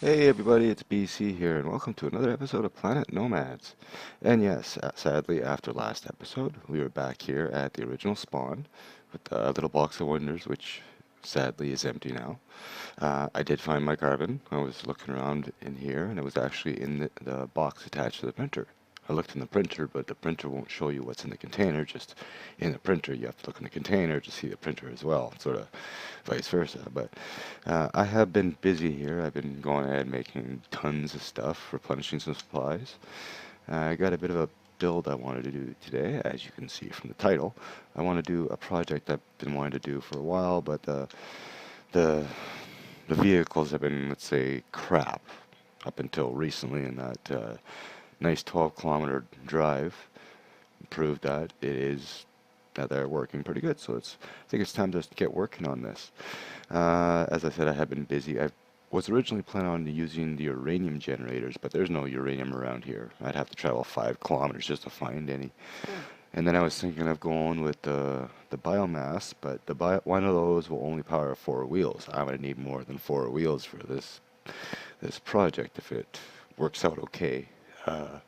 Hey everybody, it's BC here, and welcome to another episode of Planet Nomads. And yes, sadly, after last episode, we were back here at the original spawn with the little box of wonders, which sadly is empty now. I did find my carbon. I was looking around in here, and it was actually in the box attached to the printer. I looked in the printer, but the printer won't show you what's in the container. Just in the printer, you have to look in the container to see the printer as well, sort of vice versa. But I have been busy here. I've been going ahead making tons of stuff, replenishing some supplies. I got a bit of a build I wanted to do today, as you can see from the title. I want to do a project I've been wanting to do for a while, but the the vehicles have been, let's say, crap up until recently, and that nice 12-kilometer drive proved that it is that they're working pretty good. So I think it's time to get working on this. As I said, I have been busy. I was originally planning on using the uranium generators, but there's no uranium around here. I'd have to travel 5 kilometers just to find any. And then I was thinking of going with the biomass, but one of those will only power 4 wheels. I'm gonna need more than 4 wheels for this project if it works out okay. Uh,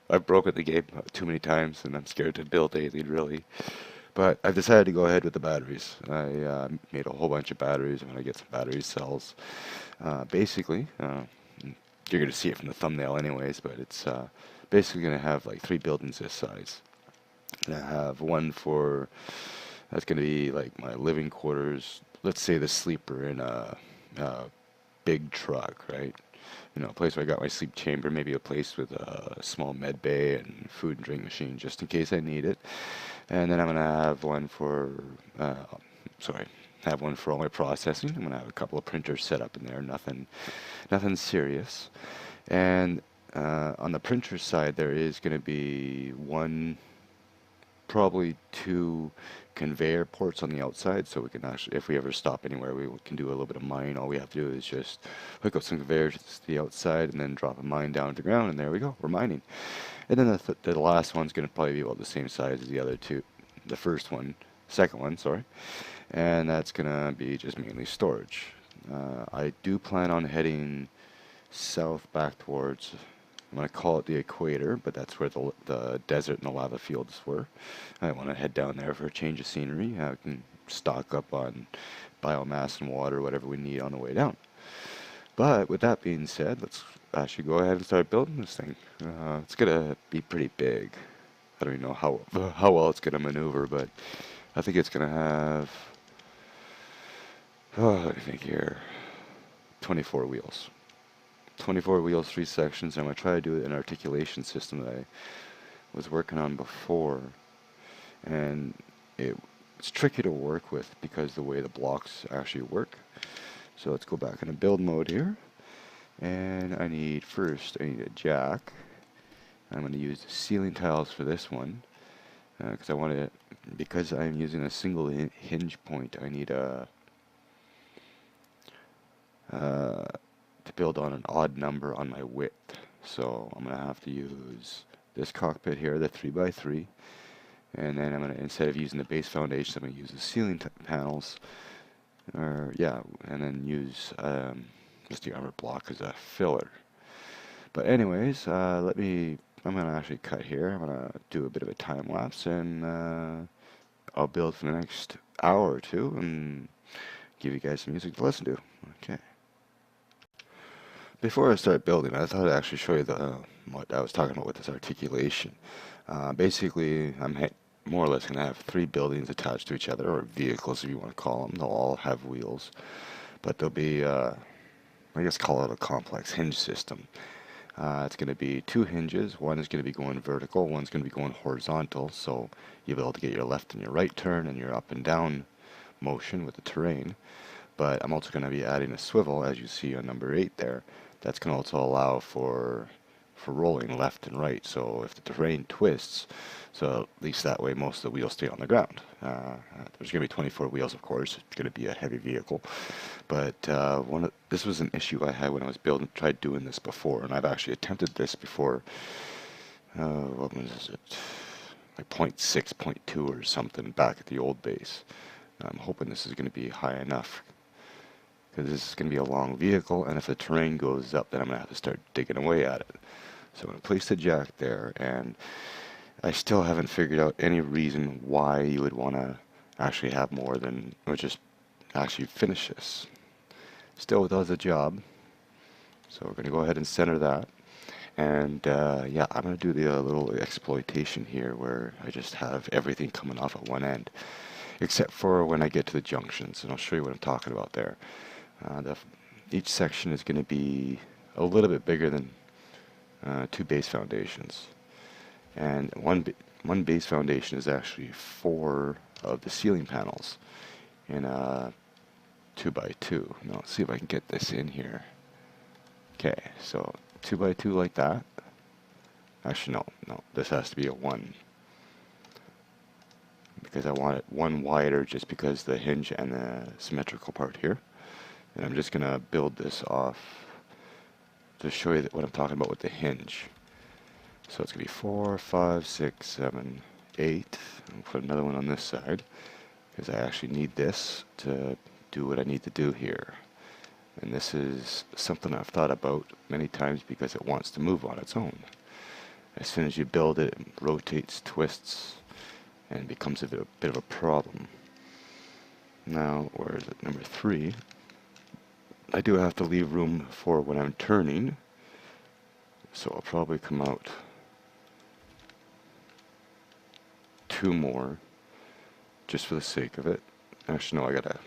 I've broken the game too many times, and I'm scared to build anything really. But I've decided to go ahead with the batteries. I made a whole bunch of batteries. I'm gonna get some battery cells. Basically, you're gonna see it from the thumbnail anyways, but it's basically gonna have like 3 buildings this size. And I have one for that's gonna be like my living quarters. Let's say the sleeper in a big truck, right? You know, a place where I got my sleep chamber, maybe a place with a small med bay and food and drink machine just in case I need it. And then I'm gonna have one for, sorry, have one for all my processing. I'm gonna have a couple of printers set up in there, nothing serious. And on the printer side, there is gonna be one, probably two conveyor ports on the outside, so we can actually, if we ever stop anywhere, we can do a little bit of mine. All we have to do is just hook up some conveyors to the outside and then drop a mine down to the ground, and there we go, we're mining. And then the last one's going to probably be about the same size as the other two. The first one, second one, sorry. And that's going to be just mainly storage. I do plan on heading south back towards, I'm going to call it the equator, but that's where the desert and the lava fields were. I want to head down there for a change of scenery. I can stock up on biomass and water, whatever we need on the way down. But with that being said, let's actually go ahead and start building this thing. It's gonna be pretty big. I don't even know how well it's gonna maneuver, but I think it's gonna have, let me think here, 24 wheels. 24 wheels, 3 sections. I'm gonna try to do an articulation system that I was working on before, and it's tricky to work with because the way the blocks actually work. So let's go back into build mode here. And I need a jack. I'm going to use the ceiling tiles for this one because I want to, because I'm using a single hinge point, I need to build on an odd number on my width. So I'm going to have to use this cockpit here, the 3x3, and then I'm going to, instead of using the base foundation, I'm going to use the ceiling panels, or yeah, and then use just the armor block as a filler. But anyways, I'm gonna actually cut here. I'm gonna do a bit of a time lapse, and I'll build for the next hour or two and give you guys some music to listen to. Okay. Before I start building, I thought I'd actually show you what I was talking about with this articulation. Basically, more or less gonna have 3 buildings attached to each other, or vehicles if you want to call them. They'll all have wheels, but they'll be, I guess, call it a complex hinge system. It's going to be 2 hinges. One is going to be going vertical, one's going to be going horizontal, so you'll be able to get your left and your right turn and your up and down motion with the terrain. But I'm also going to be adding a swivel, as you see on number 8 there. That's going to also allow for rolling left and right. So if the terrain twists, so at least that way most of the wheels stay on the ground. There's going to be 24 wheels, of course. It's going to be a heavy vehicle. But this was an issue I had when I was tried doing this before, and I've actually attempted this before. What was it? Like point 0.6, point 0.2 or something back at the old base. I'm hoping this is going to be high enough. because this is going to be a long vehicle, and if the terrain goes up, then I'm going to have to start digging away at it. So I'm going to place the jack there, and I still haven't figured out any reason why you would want to actually have more than, or just actually finish this. Still does the job, so we're going to go ahead and center that. And yeah, I'm going to do the little exploitation here where I just have everything coming off at one end, except for when I get to the junctions, and I'll show you what I'm talking about there. Each section is going to be a little bit bigger than two base foundations. And one base foundation is actually 4 of the ceiling panels in a 2x2. Now let's see if I can get this in here. Okay, so 2x2 like that. Actually, no, this has to be a 1. Because I want it 1 wider just because the hinge and the symmetrical part here. And I'm just going to build this off to show you what I'm talking about with the hinge. So it's going to be 4, 5, 6, 7, 8. I'll put another one on this side because I actually need this to do what I need to do here. And this is something I've thought about many times because it wants to move on its own. As soon as you build it, it rotates, twists, and becomes a bit of a problem. Now, where is it? Number 3. I do have to leave room for when I'm turning, so I'll probably come out 2 more, just for the sake of it. Actually, no, I gotta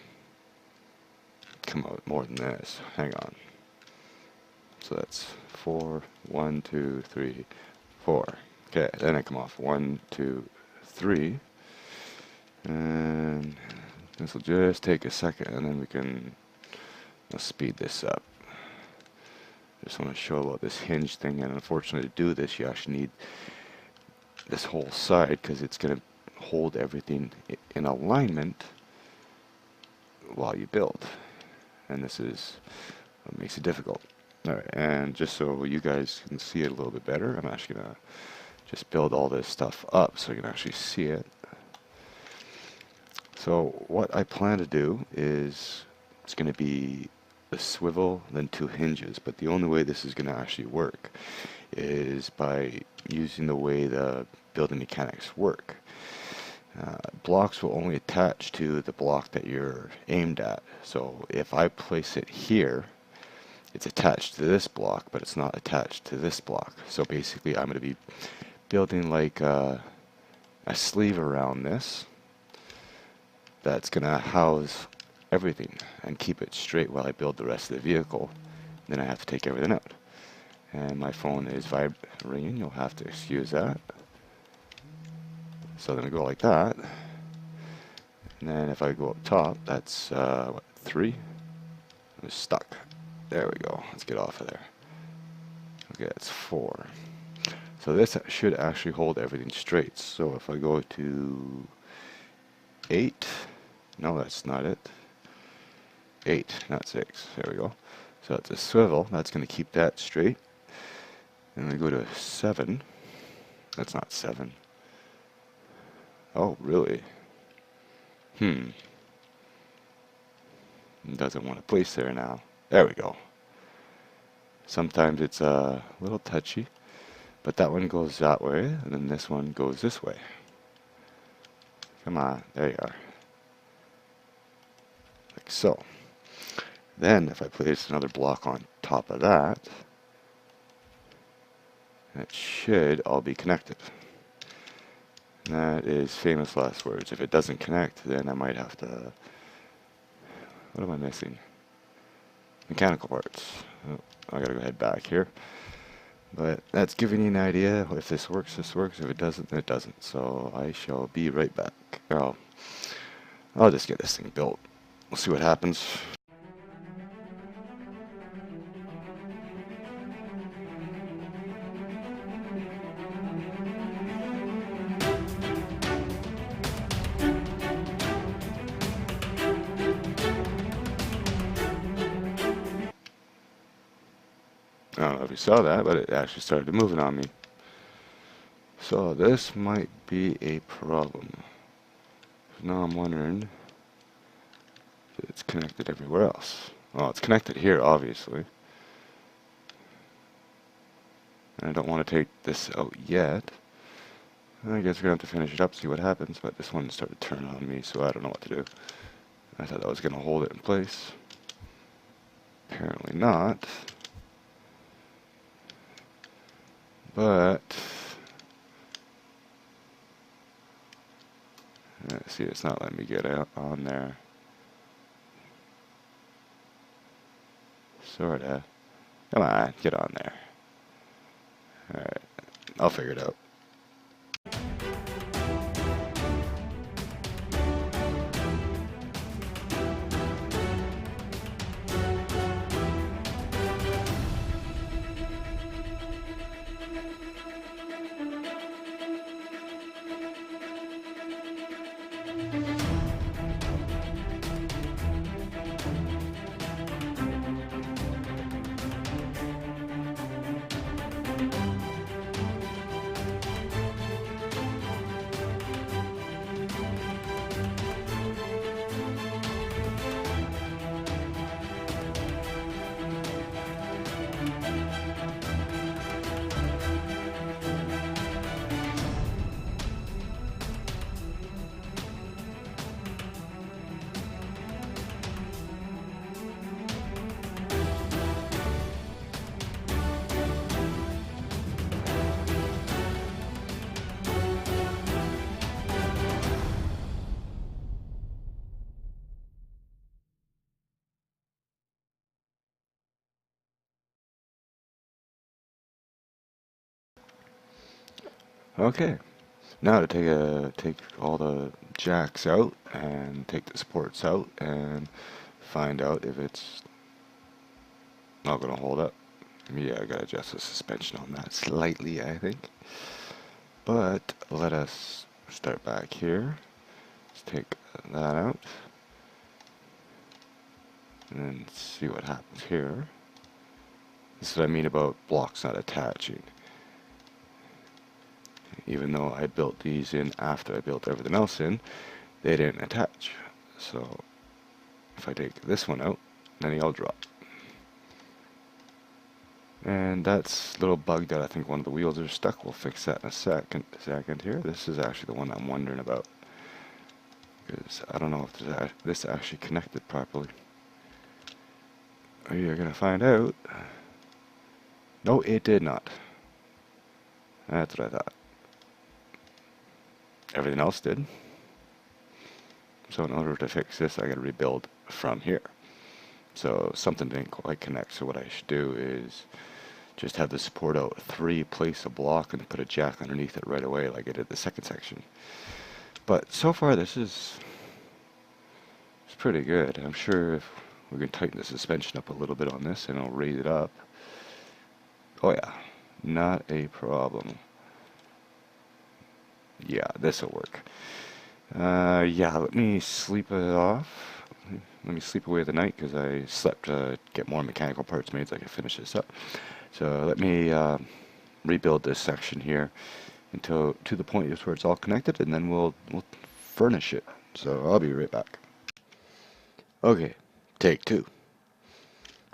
come out more than this. Hang on. So that's 4, 1, 2, 3, 4. Okay, then I come off 1, 2, 3, and this will just take a second, and then we can speed this up. Just want to show about this hinge thing, and unfortunately to do this you actually need this whole side because it's going to hold everything in alignment while you build, and this is what makes it difficult. Alright, and just so you guys can see it a little bit better, I'm actually going to just build all this stuff up so you can actually see it. So what I plan to do is it's going to be the swivel, then 2 hinges, but the only way this is going to actually work is by using the way the building mechanics work. Blocks will only attach to the block that you're aimed at. So if I place it here, it's attached to this block, but it's not attached to this block. So basically I'm going to be building like a sleeve around this that's going to house everything and keep it straight while I build the rest of the vehicle. Then I have to take everything out. And my phone is ringing, you'll have to excuse that. So then I go like that. And then if I go up top, that's what, 3? I'm stuck. There we go. Let's get off of there. Okay, that's 4. So this should actually hold everything straight. So if I go to 8, no, that's not it. 8, not 6. There we go. So it's a swivel. That's going to keep that straight. And we go to 7. That's not 7. Oh, really? It doesn't want to place there now. There we go. Sometimes it's a little touchy, but that one goes that way, and then this one goes this way. Come on, there you are. Like so. Then if I place another block on top of that, it should all be connected. And that is famous last words. If it doesn't connect, then I might have to... What am I missing? Mechanical parts. Oh, I gotta go head back here. But that's giving you an idea. If this works, this works. If it doesn't, then it doesn't. So I shall be right back. I'll just get this thing built. We'll see what happens. I don't know if you saw that, but it actually started moving on me. So this might be a problem. Now I'm wondering if it's connected everywhere else. Well, it's connected here, obviously. And I don't want to take this out yet. I guess we're going to have to finish it up, see what happens, but this one started turning on me, so I don't know what to do. I thought that was going to hold it in place. Apparently not. But see, it's not letting me get out on there. Sorta. Come on, get on there. Alright, I'll figure it out. Okay, now to take all the jacks out and take the supports out and find out if it's not gonna hold up. Yeah, I gotta adjust the suspension on that slightly, I think. But let us start back here. Let's take that out and then see what happens here. This is what I mean about blocks not attaching. Even though I built these in after I built everything else in, they didn't attach. So if I take this one out, then he'll drop. And that's a little bug that I think one of the wheels are stuck. We'll fix that in a second here. This is actually the one I'm wondering about, because I don't know if this actually connected properly. You're gonna find out. No, it did not. That's what I thought. Everything else did. So in order to fix this, I gotta rebuild from here. So something didn't quite connect. So what I should do is just have the support out 3, place a block, and put a jack underneath it right away like I did the second section. But so far this is pretty good. I'm sure if we can tighten the suspension up a little bit on this and I'll raise it up. Oh yeah, not a problem. Yeah, this'll work. Yeah, let me sleep it off. Let me sleep away the night because I slept to get more mechanical parts made so I can finish this up. So let me rebuild this section here until to the point where it's all connected, and then we'll furnish it. So I'll be right back. Okay, take 2.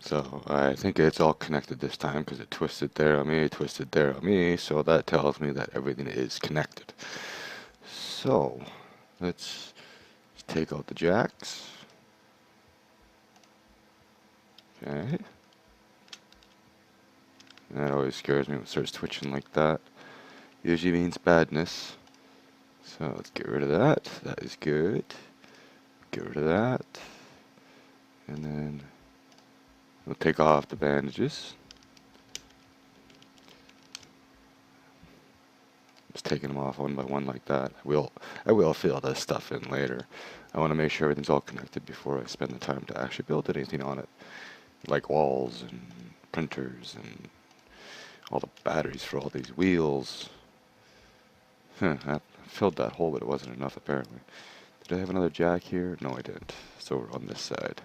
So I think it's all connected this time because it twisted there on me, twisted there on me, so that tells me that everything is connected. So let's take out the jacks. Okay. That always scares me when it starts twitching like that. Usually means badness. So let's get rid of that. That is good. Get rid of that. And then we'll take off the bandages. Just taking them off one by one like that. I will fill this stuff in later. I want to make sure everything's all connected before I spend the time to actually build anything on it. Like walls and printers and all the batteries for all these wheels. I filled that hole, but it wasn't enough apparently. Did I have another jack here? No, I didn't. So we're on this side.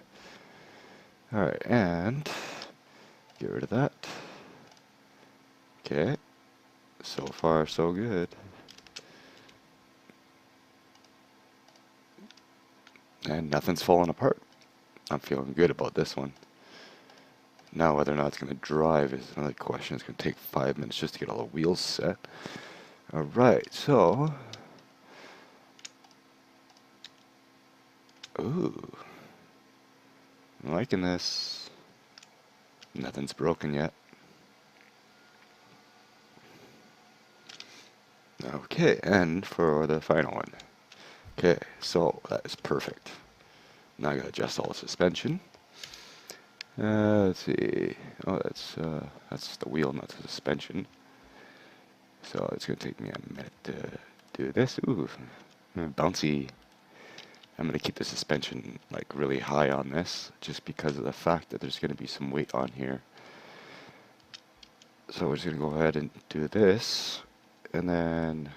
Alright, and get rid of that. Okay. So far, so good. And nothing's falling apart. I'm feeling good about this one. Now whether or not it's going to drive is another question. It's going to take 5 minutes just to get all the wheels set. Alright, so... Ooh. I'm liking this. Nothing's broken yet. Okay, and for the final one. Okay, so that is perfect. Now I gotta adjust all the suspension. Let's see. Oh, that's the wheel, not the suspension. So it's gonna take me a minute to do this. Ooh, bouncy. I'm gonna keep the suspension like really high on this, just because of the fact that there's gonna be some weight on here. So we're just gonna go ahead and do this, and then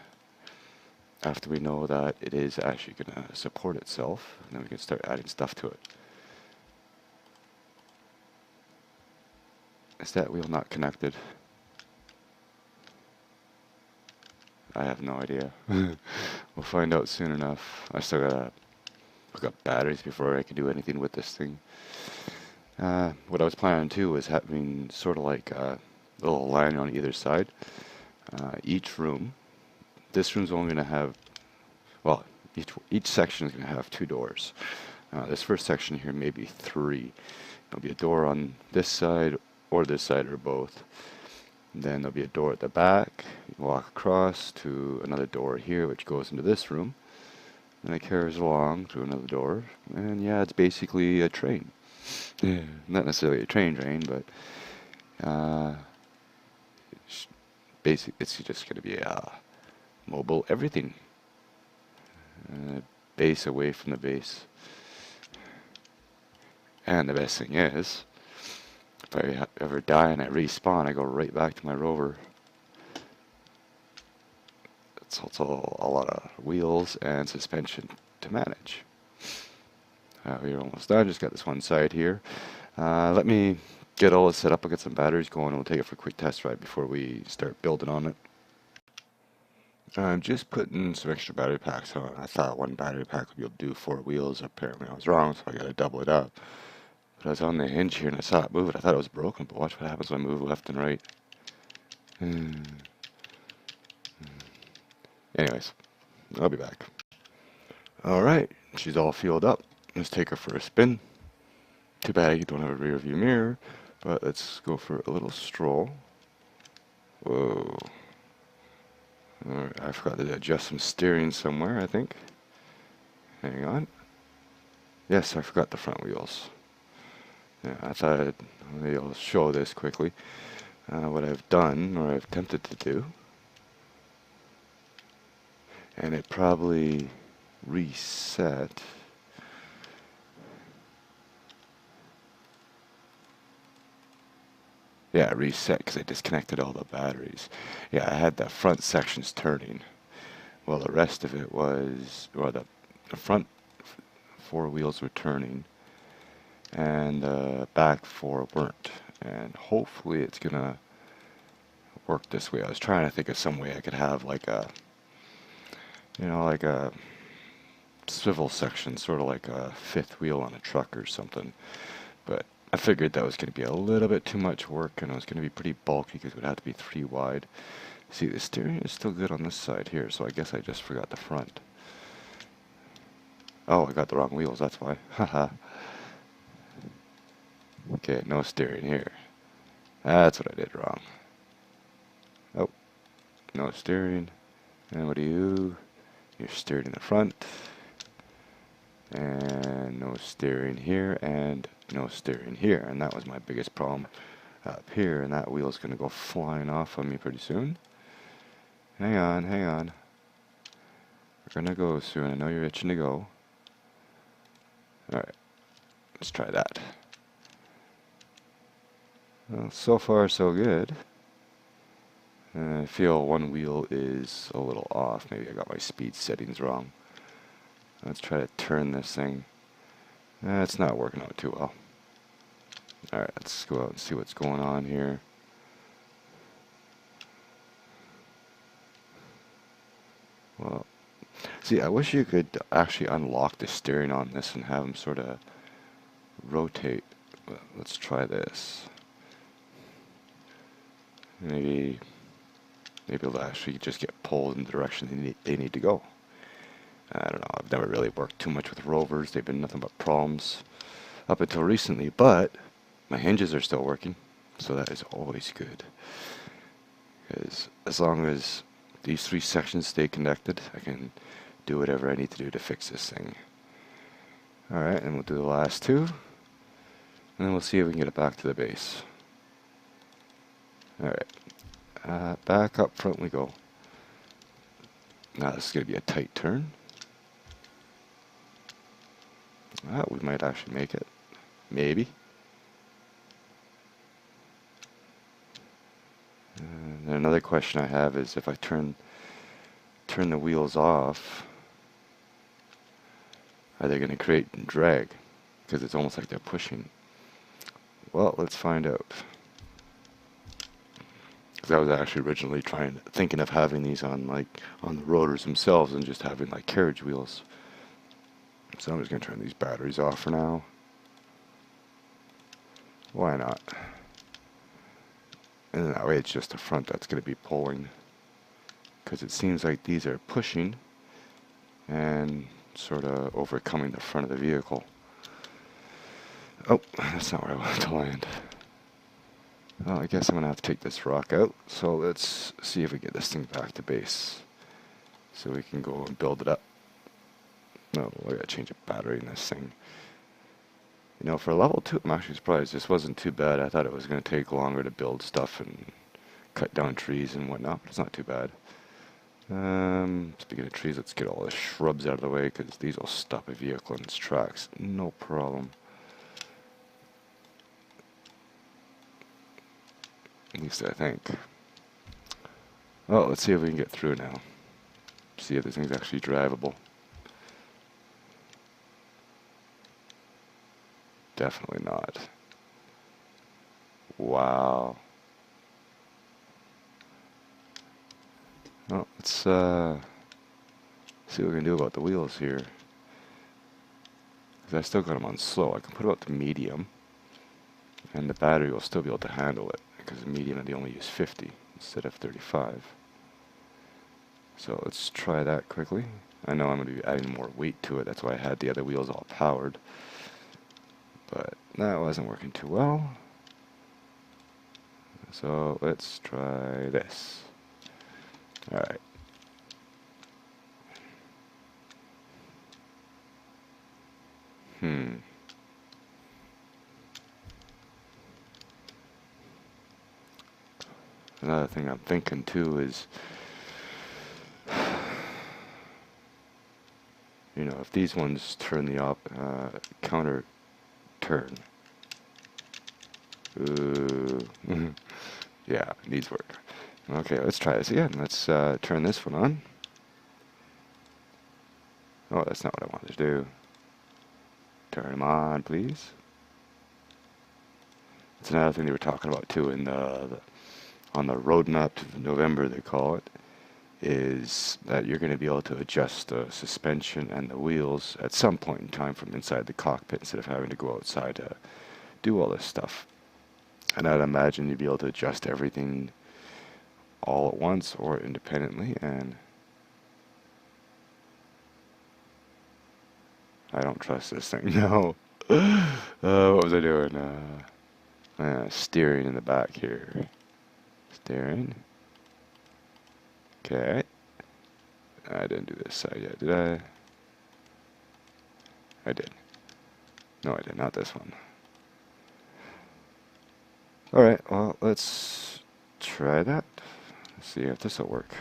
after we know that it is actually gonna support itself, then we can start adding stuff to it. Is that wheel not connected? I have no idea. We'll find out soon enough. I still gotta hook up batteries before I can do anything with this thing. What I was planning too was having sort of like a little line on either side. Each room, this room's only gonna have, well, each section is gonna have 2 doors. This first section here, maybe 3. There'll be a door on this side or both. And then there'll be a door at the back. You walk across to another door here, which goes into this room. And it carries along through another door. And yeah, it's basically a train. Not necessarily a train, but it's just going to be a mobile everything. Base away from the base. And the best thing is, if I ever die and I respawn, I go right back to my rover. It's also a lot of wheels and suspension to manage. We're almost done. Just got this one side here. Let me get all this set up. I'll get some batteries going and we'll take it for a quick test ride before we start building on it. I'm just putting some extra battery packs on. I thought one battery pack would be able to do 4 wheels. Apparently I was wrong, so I gotta double it up. But I was on the hinge here and I saw it move. I thought it was broken, but watch what happens when I move left and right. Anyways, I'll be back. Alright, she's all fueled up. Let's take her for a spin. Too bad you don't have a rear view mirror, but let's go for a little stroll. Whoa. Alright, I forgot to adjust some steering somewhere, I think. Hang on. Yes, I forgot the front wheels. Yeah, I thought maybe I'll show this quickly. What I've done, or I've attempted to do. And it probably reset. Yeah, reset because I disconnected all the batteries. Yeah, I had the front sections turning. Well, the rest of it was, or the front 4 wheels were turning, and the back 4 weren't. And hopefully it's gonna work this way. I was trying to think of some way I could have like a, like a swivel section, sort of like a 5th wheel on a truck or something. But I figured that was going to be a little bit too much work, and it was going to be pretty bulky because it would have to be 3 wide. See, the steering is still good on this side here, so I guess I just forgot the front. Oh, I got the wrong wheels, that's why. Haha. Okay, no steering here. That's what I did wrong. Oh, no steering. And what do you? You're steering in the front. And no steering here, and no steering here. And that was my biggest problem up here, and that wheel's going to go flying off on me pretty soon. Hang on, hang on. We're going to go soon. I know you're itching to go. Alright, let's try that. Well, so far so good. I feel one wheel is a little off. Maybe I got my speed settings wrong. Let's try to turn this thing. It's not working out too well. Alright, let's go out and see what's going on here. Well, see, I wish you could actually unlock the steering on this and have them sort of rotate. Let's try this. Maybe they'll actually just get pulled in the direction they need to go. I don't know. I've never really worked too much with rovers. They've been nothing but problems up until recently, but my hinges are still working, so that is always good. Because as long as these 3 sections stay connected, I can do whatever I need to do to fix this thing. Alright, and we'll do the last 2, and then we'll see if we can get it back to the base. Alright, back up front we go. Now this is going to be a tight turn. We might actually make it. Maybe. And another question I have is if I turn the wheels off, are they going to create drag? Because it's almost like they're pushing. Well, let's find out. Because I was actually originally thinking of having these on the rotors themselves and just having like carriage wheels. So I'm just going to turn these batteries off for now. Why not? And then that way it's just the front that's going to be pulling. Because it seems like these are pushing and sort of overcoming the front of the vehicle. Oh, that's not where I wanted to land. Well, I guess I'm going to have to take this rock out. So let's see if we get this thing back to base. So we can go and build it up. No, I gotta change a battery in this thing. You know, for level 2, I'm actually surprised this wasn't too bad. I thought it was going to take longer to build stuff and cut down trees and whatnot, but it's not too bad. Speaking of trees, let's get all the shrubs out of the way, because these will stop a vehicle in its tracks. No problem. At least I think. Well, let's see if we can get through now. See if this thing's actually drivable. Definitely not. Wow. Well, let's see what we can do about the wheels here. Because I still got them on slow. I can put it up to medium, and the battery will still be able to handle it. Because the medium, they only use 50 instead of 35. So let's try that quickly. I know I'm going to be adding more weight to it. That's why I had the other wheels all powered. But that wasn't working too well. So let's try this. Alright. Another thing I'm thinking too is, you know, if these ones turn the counter turn. Ooh. Yeah, these work. Okay, let's try this again. Let's turn this one on. Oh, that's not what I wanted to do. Turn them on, please. It's another thing they were talking about too in on the roadmap to November, they call it, is that you're going to be able to adjust the suspension and the wheels at some point in time from inside the cockpit instead of having to go outside to do all this stuff. And I'd imagine you'd be able to adjust everything all at once or independently, and I don't trust this thing. No. What was I doing? Steering in the back here. Steering. Okay. I didn't do this side yet, did I? I did. No, I did not this one. Alright, well, let's try that. Let's see if this will work.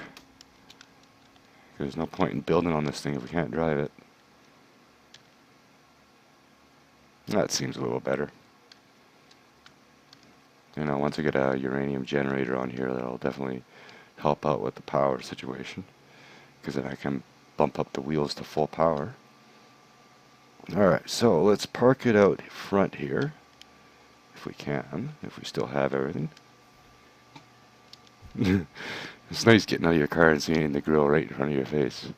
There's no point in building on this thing if we can't drive it. That seems a little better. You know, once I get a uranium generator on here, that'll definitely help out with the power situation. Because then I can bump up the wheels to full power. Alright, so let's park it out front here. If we can, if we still have everything. It's nice getting out of your car and seeing the grill right in front of your face.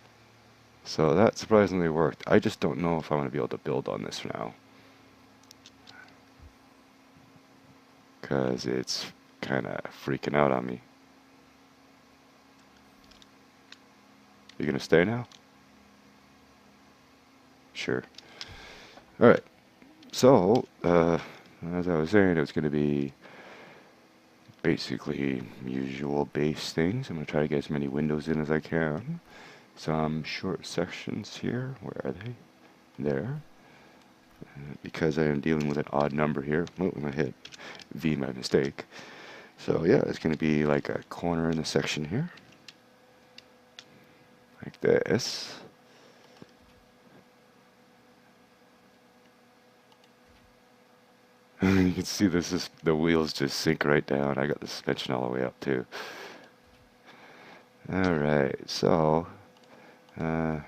So that surprisingly worked. I just don't know if I want to be able to build on this for now. Because it's kind of freaking out on me. You gonna stay now? Sure. Alright, so, as I was saying, it was going to be basically usual base things. I'm going to try to get as many windows in as I can. Some short sections here. Where are they? There. Because I am dealing with an odd number here. Oh, I hit V by mistake. So yeah, it's going to be like a corner in the section here. Like this. You can see the wheels just sink right down. I got the suspension all the way up too. Alright, so I'm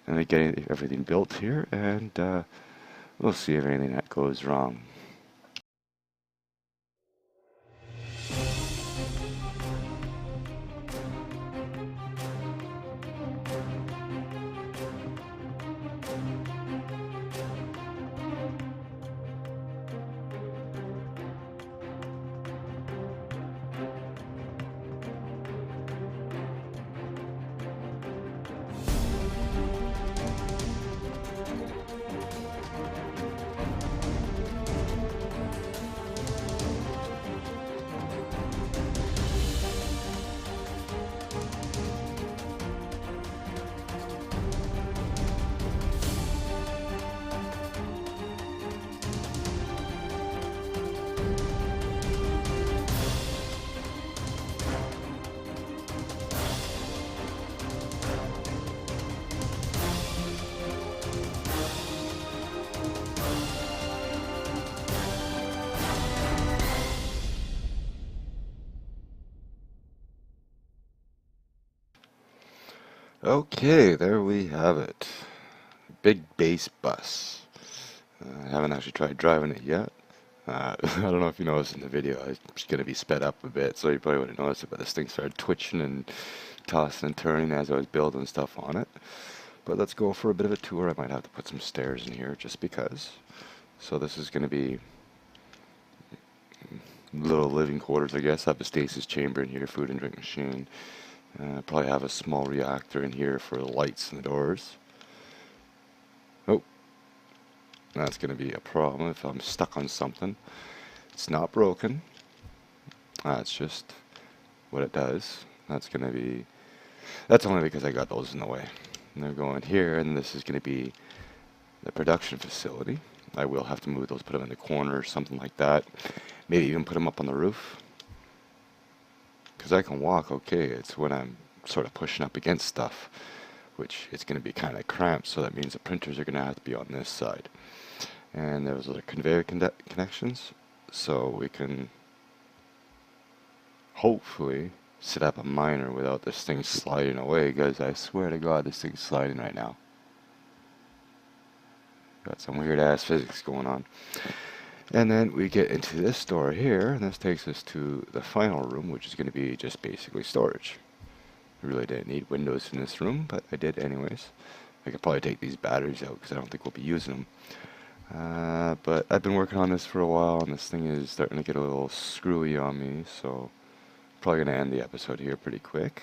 gonna get everything built here, and we'll see if anything that goes wrong. Okay, there we have it. Big base bus. I haven't actually tried driving it yet. I don't know if you noticed in the video, it's going to be sped up a bit, so you probably wouldn't notice it, but this thing started twitching and tossing and turning as I was building stuff on it. But let's go for a bit of a tour. I might have to put some stairs in here just because. So this is going to be little living quarters, I guess. I have a stasis chamber in here, food and drink machine. Probably have a small reactor in here for the lights and the doors. Oh, that's going to be a problem if I'm stuck on something. It's not broken. That's just what it does. That's only because I got those in the way. And they're going here, and this is going to be the production facility. I will have to move those, put them in the corner or something like that. Maybe even put them up on the roof. Because I can walk okay. It's when I'm sort of pushing up against stuff, which it's going to be kind of cramped, so that means the printers are going to have to be on this side. And there's other conveyor connections, so we can hopefully set up a miner without this thing sliding away, guys. I swear to God, this thing's sliding right now. Got some weird ass physics going on. And then we get into this door here, and this takes us to the final room, which is going to be just basically storage. I really didn't need windows in this room, but I did anyways. I could probably take these batteries out because I don't think we'll be using them. But I've been working on this for a while, and this thing is starting to get a little screwy on me, so probably going to end the episode here pretty quick.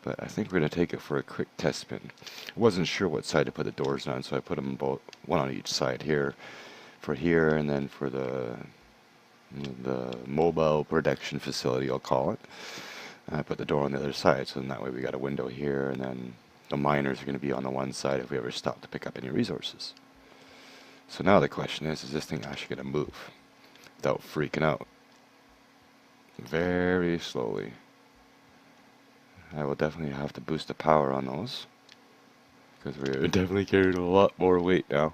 But I think we're going to take it for a quick test spin. I wasn't sure what side to put the doors on, so I put them both, one on each side here, for here, and then for the mobile production facility, I'll call it. I put the door on the other side, so then that way we got a window here, and then the miners are going to be on the one side if we ever stop to pick up any resources. So now the question is this thing actually going to move without freaking out? Very slowly. I will definitely have to boost the power on those, because we're definitely carrying a lot more weight now.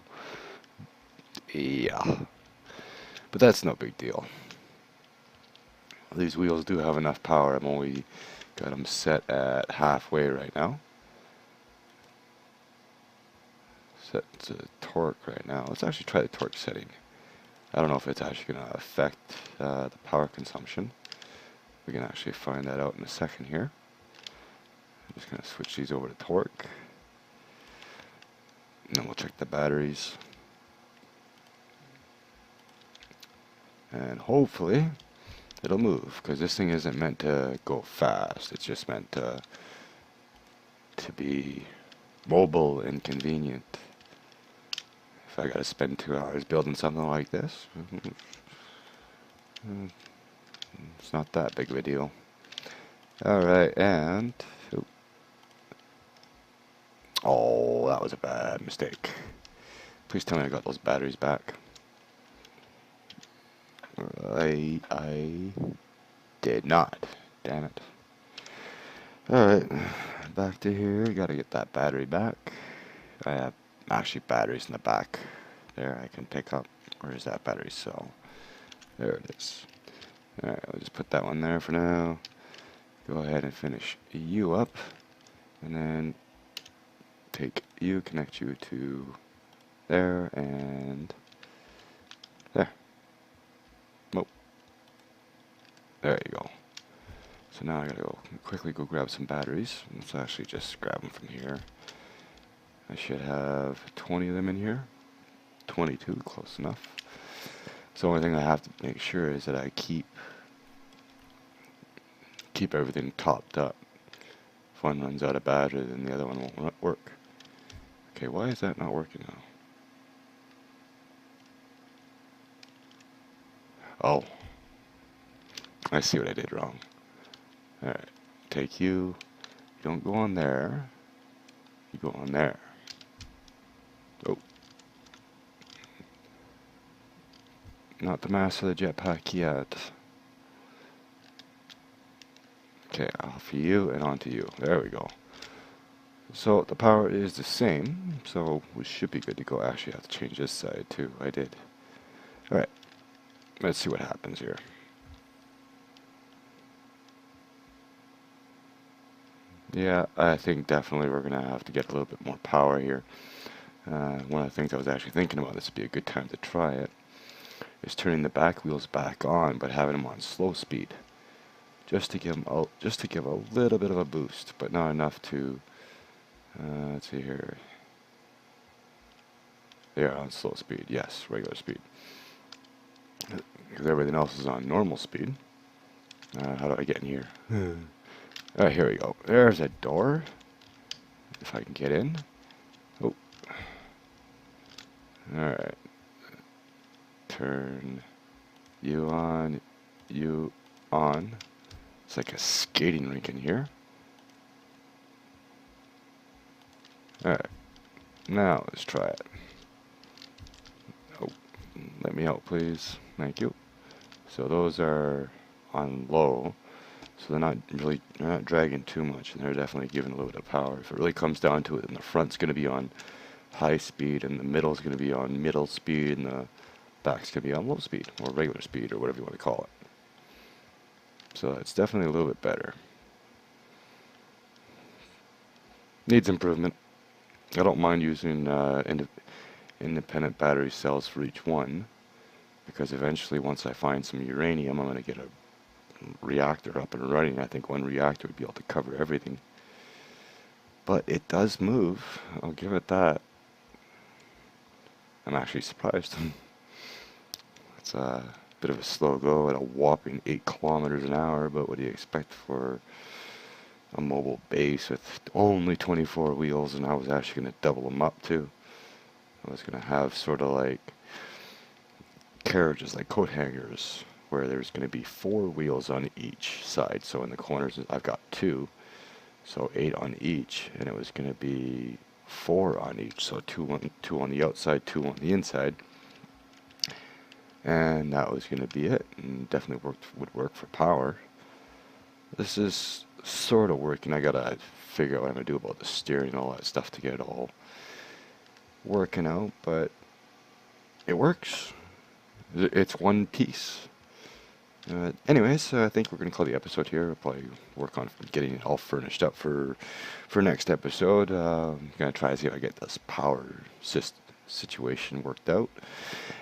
Yeah. But that's no big deal. These wheels do have enough power. I'm only got them set at halfway right now. Set to torque right now. Let's actually try the torque setting. I don't know if it's actually going to affect the power consumption. We can actually find that out in a second here. I'm just going to switch these over to torque. And then we'll check the batteries. And hopefully it'll move, because this thing isn't meant to go fast. It's just meant to be mobile and convenient. If I gotta spend 2 hours building something like this, it's not that big of a deal. Alright, and... Oh, that was a bad mistake. Please tell me I got those batteries back. I did not. Damn it. Alright, back to here. Gotta get that battery back. I have actually batteries in the back there I can pick up. Where is that battery cell? There it is. Alright, I'll just put that one there for now. Go ahead and finish you up. And then take you, connect you to there, and there. Oh, there you go. So now I gotta quickly go grab some batteries. Let's actually just grab them from here. I should have 20 of them in here. 22, close enough. So the only thing I have to make sure is that I keep everything topped up. If one runs out of battery, then the other one won't work. Okay, why is that not working now? Oh, I see what I did wrong. Alright, take you. You don't go on there. You go on there. Oh. Not the mass of the jetpack yet. Okay, off you and onto you. There we go. So the power is the same, so we should be good to go. Actually, I have to change this side too. I did. Alright, let's see what happens here. Yeah, I think definitely we're going to have to get a little bit more power here. One of the things I was actually thinking about, this would be a good time to try it, is turning the back wheels back on, but having them on slow speed. Just to give a little bit of a boost, but not enough to, let's see here. They are on slow speed, yes, regular speed. Because everything else is on normal speed. How do I get in here? Alright, here we go. There's a door. If I can get in. Oh. Alright. Turn you on. You on. It's like a skating rink in here. Alright. Now let's try it. Oh. Let me out, please. Thank you. So those are on low. So they're not dragging too much, and they're definitely giving a little bit of power. If it really comes down to it, then the front's going to be on high speed, and the middle's going to be on middle speed, and the back's going to be on low speed, or regular speed, or whatever you want to call it. So it's definitely a little bit better. Needs improvement. I don't mind using independent battery cells for each one, because eventually, once I find some uranium, I'm going to get a reactor up and running. I think one reactor would be able to cover everything. But it does move. I'll give it that. I'm actually surprised. It's a bit of a slow go at a whopping 8 kilometers an hour, but what do you expect for a mobile base with only 24 wheels? And I was actually going to double them up too. I was going to have sort of like carriages, like coat hangers, where there's going to be 4 wheels on each side. So in the corners, I've got 2, so 8 on each, and it was going to be 4 on each, so two on the outside, 2 on the inside, and that was going to be it. And definitely would work for power. This is sort of working. I gotta figure out what I'm gonna do about the steering and all that stuff to get it all working out, but it works. It's one piece. Anyways, I think we're going to call the episode here. We'll probably work on getting it all furnished up for next episode. I'm going to try to see if I get this power situation worked out.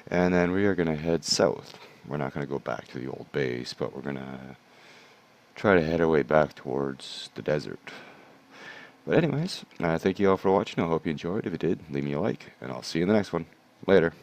And then we are going to head south. We're not going to go back to the old base, but we're going to try to head our way back towards the desert. But anyways, thank you all for watching. I hope you enjoyed. If you did, leave me a like, and I'll see you in the next one. Later.